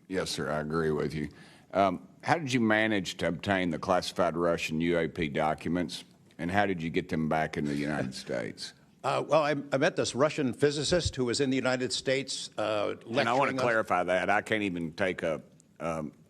Yes, sir, I agree with you. How did you manage to obtain the classified Russian UAP documents, and how did you get them back in the United States? Well, I met this Russian physicist who was in the United States lecturing. And I want to clarify that. I can't even take a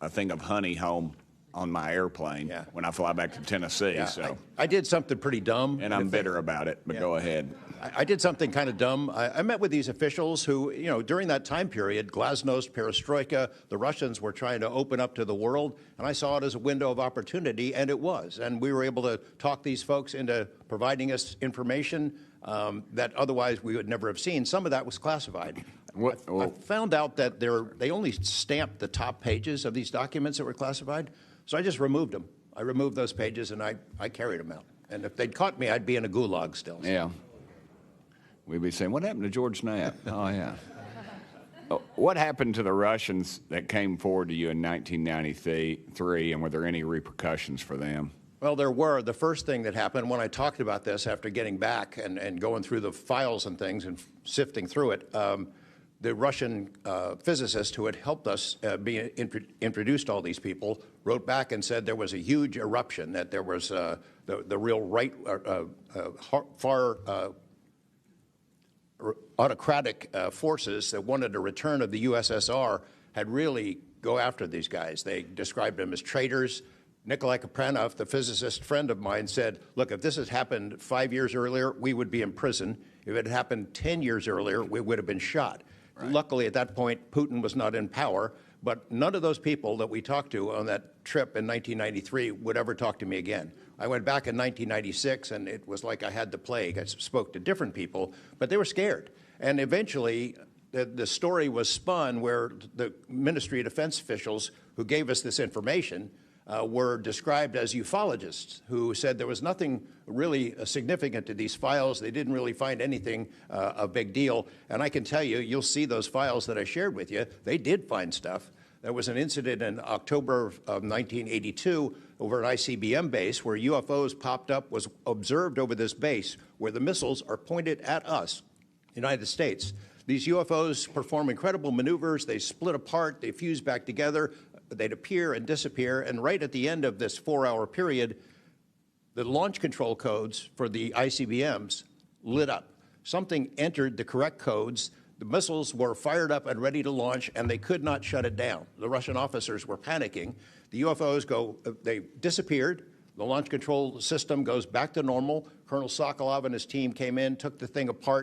thing of honey home on my airplane when I fly back to Tennessee. Yeah, so I did something pretty dumb. And I'm bitter about it, but go ahead. I did something kind of dumb. I met with these officials who, you know, during that time period, glasnost, perestroika, the Russians were trying to open up to the world, and I saw it as a window of opportunity, and it was. And we were able to talk these folks into providing us information that otherwise we would never have seen. Some of that was classified. I found out that they only stamped the top pages of these documents that were classified, so I just removed them. I removed those pages, and I carried them out. And if they'd caught me, I'd be in a gulag still. Yeah. We'd be saying, what happened to George Knapp? Oh, yeah. What happened to the Russians that came forward to you in 1993, and were there any repercussions for them? Well, there were. The first thing that happened when I talked about this after getting back and going through the files and things and sifting through it, the Russian physicist who had helped us be introduced all these people wrote back and said there was a huge eruption, that there was the real right, far autocratic forces that wanted a return of the USSR had really go after these guys. They described them as traitors. Nikolai Kapranov, the physicist friend of mine, said, look, if this had happened 5 years earlier, we would be in prison. If it had happened 10 years earlier, we would have been shot. Right. Luckily, at that point, Putin was not in power, but none of those people that we talked to on that trip in 1993 would ever talk to me again. I went back in 1996, and it was like I had the plague. I spoke to different people, but they were scared. And eventually, the story was spun where the Ministry of Defense officials who gave us this information were described as ufologists who said there was nothing really significant to these files. They didn't really find anything a big deal. And I can tell you, you'll see those files that I shared with you, they did find stuff. There was an incident in October of 1982 over an ICBM base where UFOs popped up, was observed over this base where the missiles are pointed at us, United States. These UFOs perform incredible maneuvers. They split apart, they fuse back together, they'd appear and disappear. And right at the end of this 4-hour period, the launch control codes for the ICBMs lit up. Something entered the correct codes. The missiles were fired up and ready to launch, and they could not shut it down. The Russian officers were panicking. The UFOs they disappeared. The launch control system goes back to normal. Colonel Sokolov and his team came in, took the thing apart.